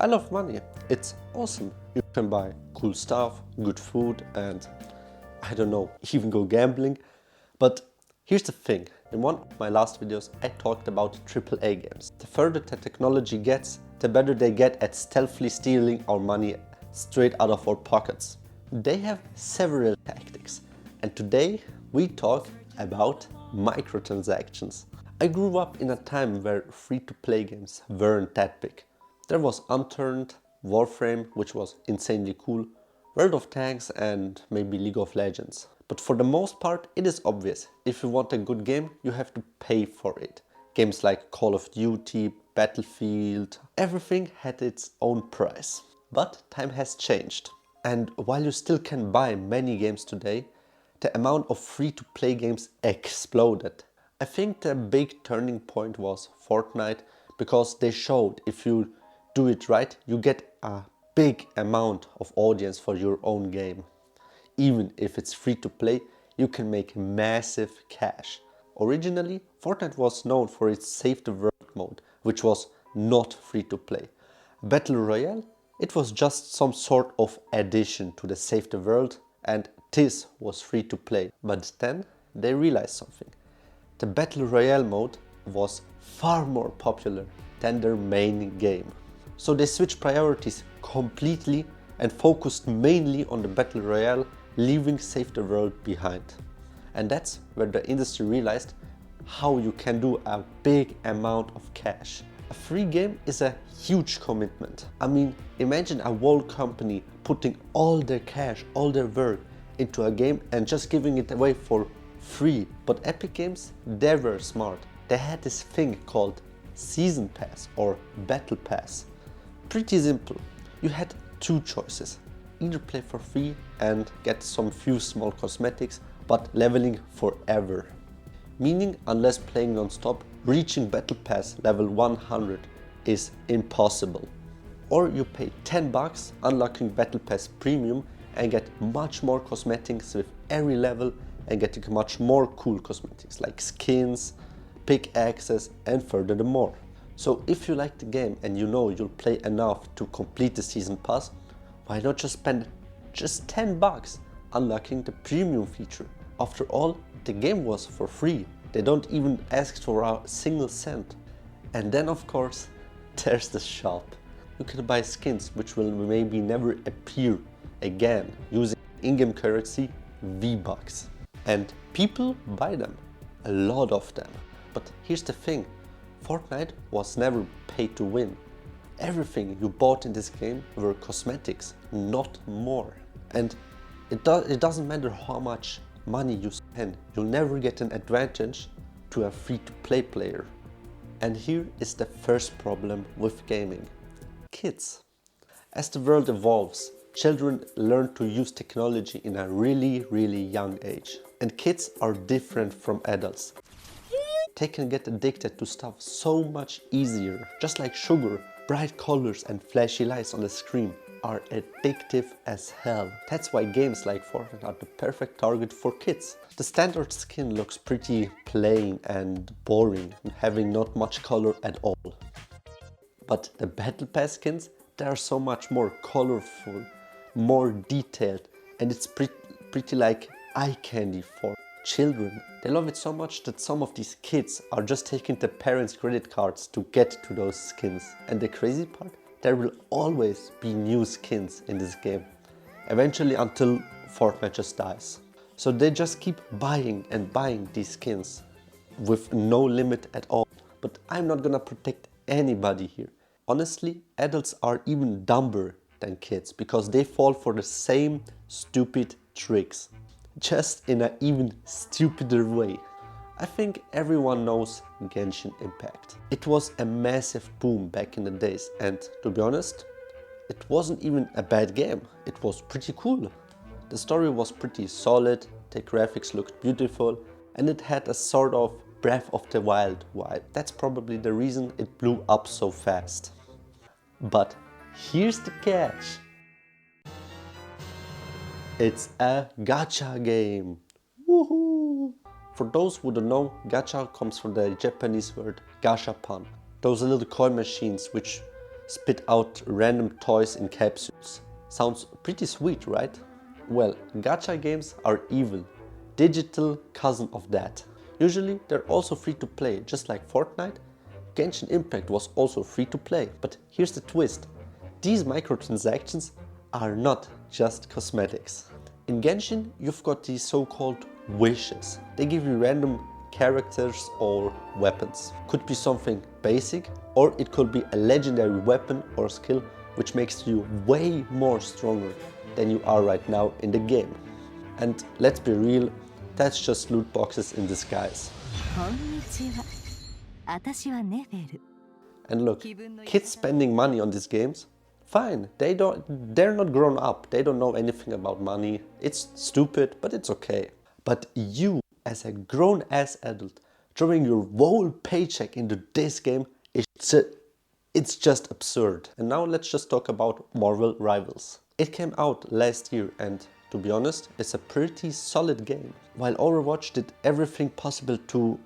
I love money. It's awesome. You can buy cool stuff, good food, and I don't know, even go gambling. But here's the thing. In one of my last videos, I talked about AAA games. The further the technology gets, the better they get at stealthily stealing our money straight out of our pockets. They have several tactics, and today we talk about microtransactions. I grew up in a time where free-to-play games weren't that big. There was Unturned, Warframe, which was insanely cool, World of Tanks and maybe League of Legends. But for the most part, it is obvious. If you want a good game, you have to pay for it. Games like Call of Duty, Battlefield, everything had its own price. But time has changed. And while you still can buy many games today, the amount of free-to-play games exploded. I think the big turning point was Fortnite, because they showed if you do it right, you get a big amount of audience for your own game. Even if it's free to play, you can make massive cash. Originally, Fortnite was known for its Save the World mode, which was not free to play. Battle Royale, it was just some sort of addition to the Save the World, and this was free to play. But then they realized something. The Battle Royale mode was far more popular than their main game. So they switched priorities completely and focused mainly on the Battle Royale, leaving Save the World behind. And that's where the industry realized how you can do a big amount of cash. A free game is a huge commitment. I mean, imagine a whole company putting all their cash, all their work into a game and just giving it away for free. But Epic Games, they were smart. They had this thing called Season Pass or Battle Pass. Pretty simple. You had two choices. Either play for free and get some few small cosmetics, but leveling forever. Meaning, unless playing non-stop, reaching Battle Pass level 100 is impossible. Or you pay 10 bucks, unlocking Battle Pass Premium and get much more cosmetics with every level and getting much more cool cosmetics like skins, pickaxes and furthermore. So if you like the game and you know you'll play enough to complete the season pass, why not just spend just 10 bucks unlocking the premium feature? After all, the game was for free. They don't even ask for a single cent. And then of course, there's the shop. You can buy skins which will maybe never appear again using in-game currency V-Bucks. And people buy them, a lot of them. But here's the thing, Fortnite was never pay to win. Everything you bought in this game were cosmetics, not more. And it doesn't matter how much money you spend, you'll never get an advantage to a free-to-play player. And here is the first problem with gaming. Kids. As the world evolves, children learn to use technology in a really young age. And kids are different from adults. They can get addicted to stuff so much easier. Just like sugar, bright colors and flashy lights on the screen are addictive as hell. That's why games like Fortnite are the perfect target for kids. The standard skin looks pretty plain and boring, having not much color at all. But the Battle Pass skins, they are so much more colorful, more detailed, and it's pretty like eye candy for children. They love it so much that some of these kids are just taking their parents' credit cards to get to those skins. And the crazy part, there will always be new skins in this game. Eventually until Fortnite just dies. So they just keep buying and buying these skins with no limit at all. But I'm not gonna protect anybody here. Honestly, adults are even dumber than kids because they fall for the same stupid tricks. Just in an even stupider way. I think everyone knows Genshin Impact. It was a massive boom back in the days and to be honest, it wasn't even a bad game. It was pretty cool. The story was pretty solid, the graphics looked beautiful and it had a sort of Breath of the Wild vibe. That's probably the reason it blew up so fast. But here's the catch. It's a gacha game. Woohoo! For those who don't know, gacha comes from the Japanese word gashapan. Those are little coin machines which spit out random toys in capsules. Sounds pretty sweet, right? Well, gacha games are evil, digital cousin of that. Usually they're also free to play, just like Fortnite. Genshin Impact was also free to play, but here's the twist. These microtransactions are not just cosmetics. In Genshin, you've got these so-called wishes. They give you random characters or weapons. Could be something basic, or it could be a legendary weapon or skill which makes you way more stronger than you are right now in the game. And let's be real, that's just loot boxes in disguise. And look, kids spending money on these games, fine, they're not grown up, they don't know anything about money. It's stupid, but it's okay. But you, as a grown-ass adult, throwing your whole paycheck into this game, it's just absurd. And now let's just talk about Marvel Rivals. It came out last year and, to be honest, it's a pretty solid game. While Overwatch did everything possible to,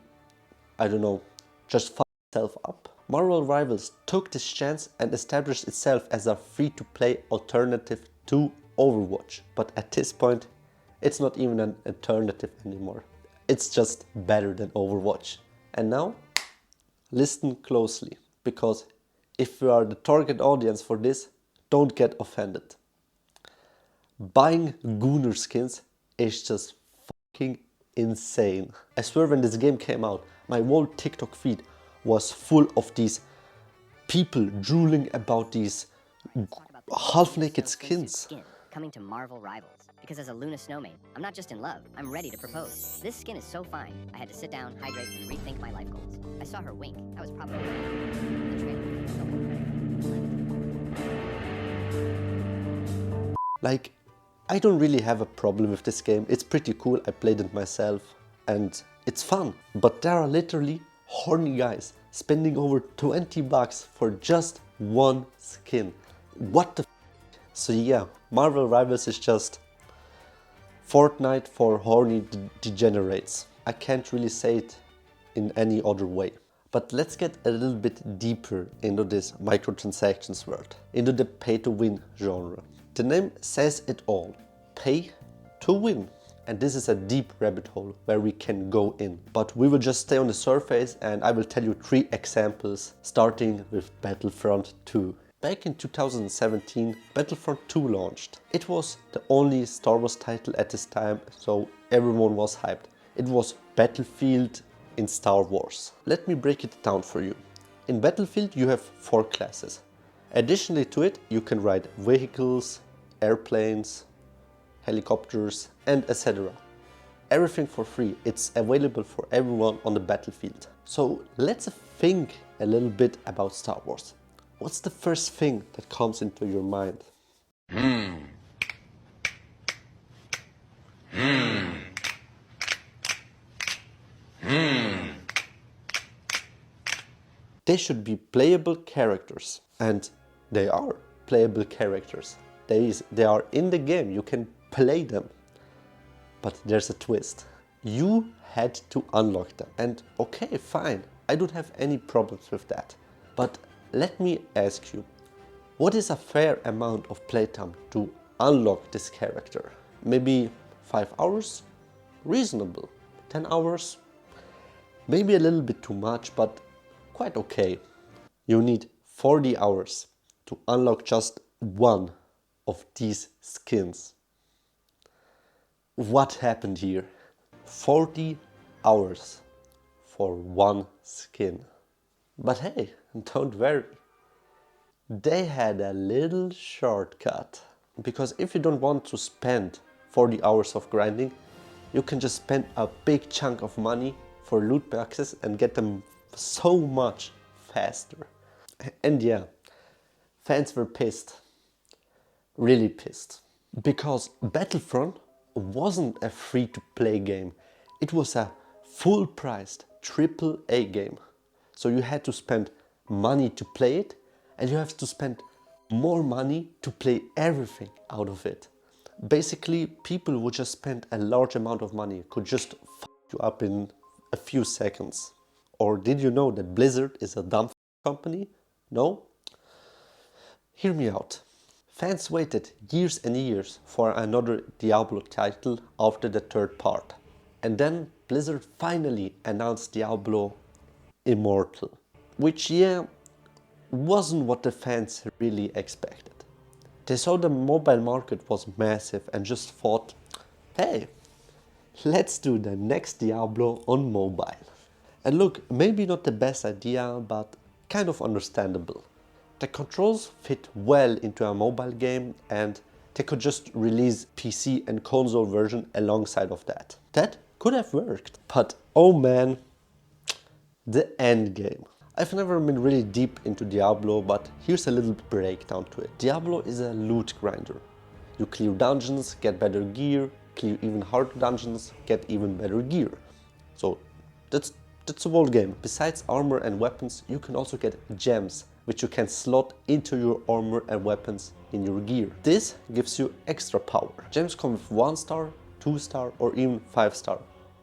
I don't know, just fuck itself up, Marvel Rivals took this chance and established itself as a free-to-play alternative to Overwatch. But at this point, it's not even an alternative anymore. It's just better than Overwatch. And now, listen closely, because if you are the target audience for this, don't get offended. Buying Gunner skins is just fucking insane. I swear when this game came out, my whole TikTok feed was full of these people drooling about these half-naked skins. Coming to Marvel Rivals. Because as a Luna snowman, I'm not just in love, I'm ready to propose. This skin is so fine, I had to sit down, hydrate, and rethink my life goals. I saw her wink. I was probably the trailer. So like, I don't really have a problem with this game. It's pretty cool, I played it myself, and it's fun. But there are literally horny guys spending over 20 bucks for just one skin. What the f? So yeah, Marvel Rivals is just Fortnite for horny degenerates. I can't really say it in any other way. But let's get a little bit deeper into this microtransactions world, into the pay-to-win genre. The name says it all, pay to win. And this is a deep rabbit hole where we can go in. But we will just stay on the surface and I will tell you 3 examples, starting with Battlefront 2. Back in 2017, Battlefront 2 launched. It was the only Star Wars title at this time, so everyone was hyped. It was Battlefield in Star Wars. Let me break it down for you. In Battlefield you have 4 classes. Additionally to it, you can ride vehicles, airplanes, helicopters, and etc. Everything for free. It's available for everyone on the battlefield. So let's think a little bit about Star Wars. What's the first thing that comes into your mind? They should be playable characters, and they are playable characters. They are in the game, you can play them. But there's a twist. You had to unlock them, and okay, fine, I don't have any problems with that. But let me ask you, what is a fair amount of playtime to unlock this character? Maybe 5 hours? Reasonable. 10 hours? Maybe a little bit too much, but quite okay. You need 40 hours to unlock just one of these skins. What happened here? 40 hours for one skin. But hey, don't worry. They had a little shortcut. Because if you don't want to spend 40 hours of grinding, you can just spend a big chunk of money for loot boxes and get them so much faster. And yeah, fans were pissed. Really pissed. Because Battlefront wasn't a free-to-play game. It was a full-priced AAA game. So you had to spend money to play it, and you have to spend more money to play everything out of it. Basically, people would just spend a large amount of money, could just fuck you up in a few seconds. Or did you know that Blizzard is a dumb company? No? Hear me out. Fans waited years and years for another Diablo title after the third part. And then Blizzard finally announced Diablo Immortal, which wasn't what the fans really expected. They saw the mobile market was massive and just thought, hey, let's do the next Diablo on mobile. And look, maybe not the best idea, but kind of understandable. The controls fit well into a mobile game and they could just release PC and console version alongside of that. That could have worked. But oh man, the end game. I've never been really deep into Diablo, but here's a little breakdown to it. Diablo is a loot grinder. You clear dungeons, get better gear, clear even harder dungeons, get even better gear. So that's the whole game. Besides armor and weapons, you can also get gems, which you can slot into your armor and weapons in your gear. This gives you extra power. Gems come with 1 star, 2 star or even 5 star.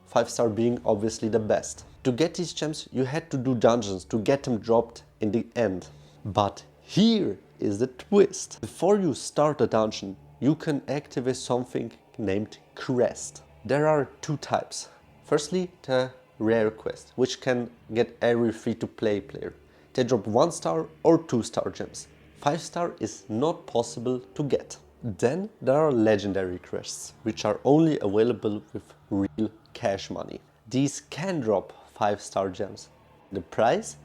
5 star being obviously the best. To get these gems, you had to do dungeons to get them dropped in the end. But here is the twist. Before you start a dungeon, you can activate something named Crest. There are 2 types. Firstly, the rare quest, which can get every free-to-play player. They drop 1 star or 2 star gems. 5 star is not possible to get. Then there are legendary quests, which are only available with real cash money. These can drop 5 star gems. The price?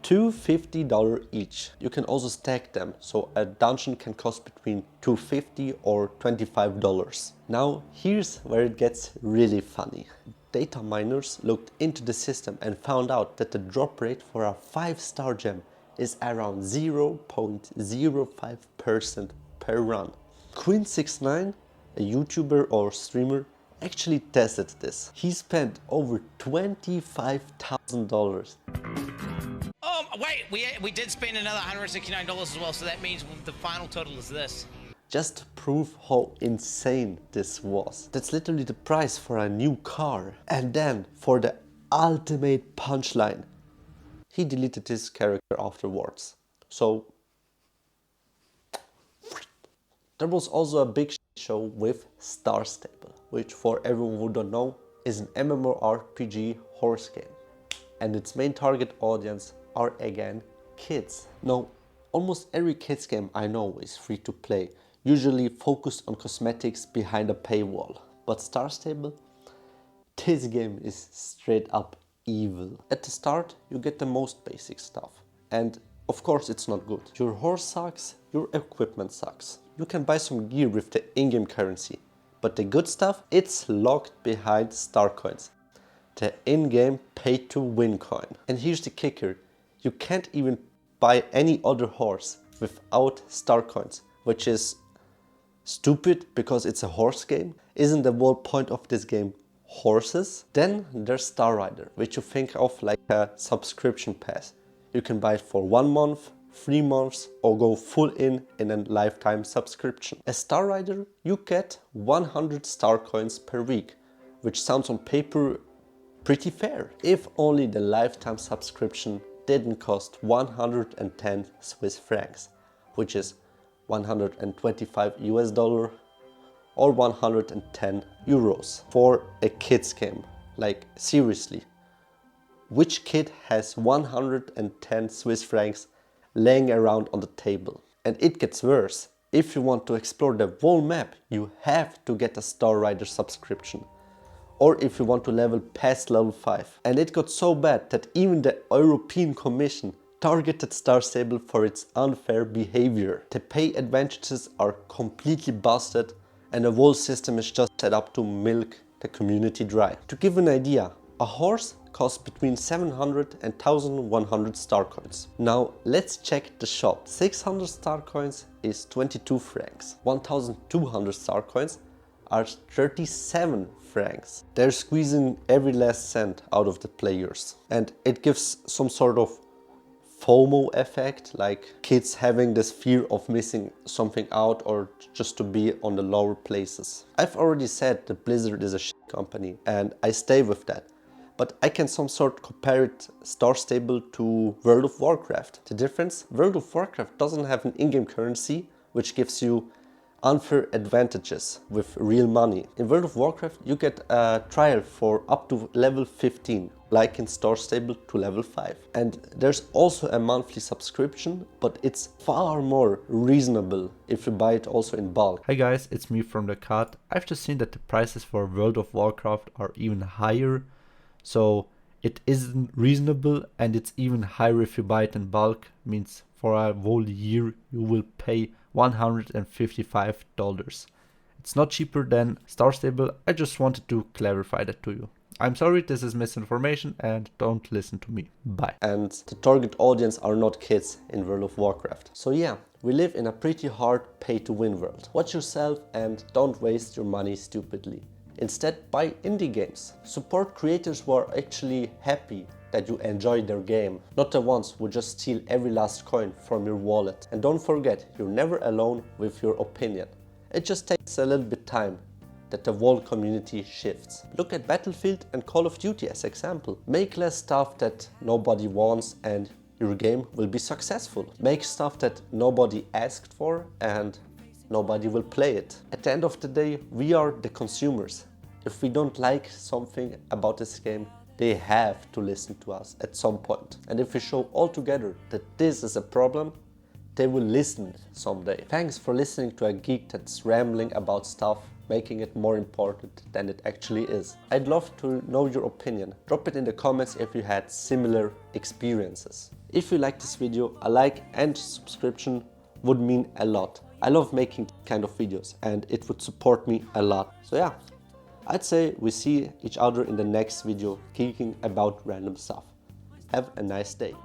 $250 each. You can also stack them, so a dungeon can cost between $250 or $25. Now here's where it gets really funny. Data miners looked into the system and found out that the drop rate for a 5 star gem is around 0.05% per run. Queen69, a YouTuber or streamer, actually tested this. He spent over $25,000. Wait, we did spend another $169 as well, so that means the final total is this. Just to prove how insane this was. That's literally the price for a new car. And then for the ultimate punchline, he deleted his character afterwards. So there was also a big show with Star Stable, which for everyone who don't know is an MMORPG horse game. And its main target audience are again kids. Now, almost every kids game I know is free to play, usually focused on cosmetics behind a paywall. But Star Stable, this game is straight up evil. At the start, you get the most basic stuff. And of course it's not good. Your horse sucks, your equipment sucks. You can buy some gear with the in-game currency. But the good stuff, it's locked behind star coins. The in-game pay-to-win coin. And here's the kicker. You can't even buy any other horse without star coins, which is stupid because it's a horse game. Isn't the whole point of this game horses? Then there's Star Rider, which you think of like a subscription pass. You can buy it for 1 month, 3 months or go full in a lifetime subscription. As Star Rider, you get 100 star coins per week, which sounds on paper pretty fair. If only the lifetime subscription didn't cost 110 Swiss francs, which is 125 US dollar or 110 euros for a kids game. Like seriously, which kid has 110 Swiss francs laying around on the table? And it gets worse. If you want to explore the whole map, you have to get a Star Rider subscription. Or if you want to level past level 5. And it got so bad that even the European Commission targeted Star Stable for its unfair behavior. The pay advantages are completely busted and the whole system is just set up to milk the community dry. To give an idea, a horse costs between 700 and 1100 star coins. Now let's check the shop. 600 star coins is 22 francs. 1200 star coins are 37 francs. They're squeezing every last cent out of the players. And it gives some sort of FOMO effect, like kids having this fear of missing something out or just to be on the lower places. I've already said that Blizzard is a shit company and I stay with that. but I can some sort compare it star stable to World of Warcraft. The difference, World of Warcraft doesn't have an in-game currency which gives you unfair advantages with real money. In World of Warcraft you get a trial for up to level 15, like in Star Stable to level 5. And there's also a monthly subscription, but it's far more reasonable if you buy it also in bulk. Hi guys, it's me from the cut. I've just seen that the prices for World of Warcraft are even higher, so it isn't reasonable, and it's even higher if you buy it in bulk. Means for a whole year you will pay $155. It's not cheaper than Star Stable. I just wanted to clarify that to you. I'm sorry, this is misinformation, and don't listen to me. Bye. And the target audience are not kids in World of Warcraft. So yeah, we live in a pretty hard pay-to-win world. Watch yourself and don't waste your money stupidly. Instead, buy indie games. Support creators who are actually happy that you enjoy their game, not the ones who just steal every last coin from your wallet. And don't forget, you're never alone with your opinion. It just takes a little bit time that the whole community shifts. Look at Battlefield and Call of Duty as example. Make less stuff that nobody wants and your game will be successful. Make stuff that nobody asked for and nobody will play it. At the end of the day, we are the consumers. If we don't like something about this game, they have to listen to us at some point. And if we show all together that this is a problem, they will listen someday. Thanks for listening to a geek that's rambling about stuff, making it more important than it actually is. I'd love to know your opinion. Drop it in the comments if you had similar experiences. If you like this video, a like and subscription would mean a lot. I love making kind of videos and it would support me a lot. So yeah, I'd say we see each other in the next video geeking about random stuff. Have a nice day.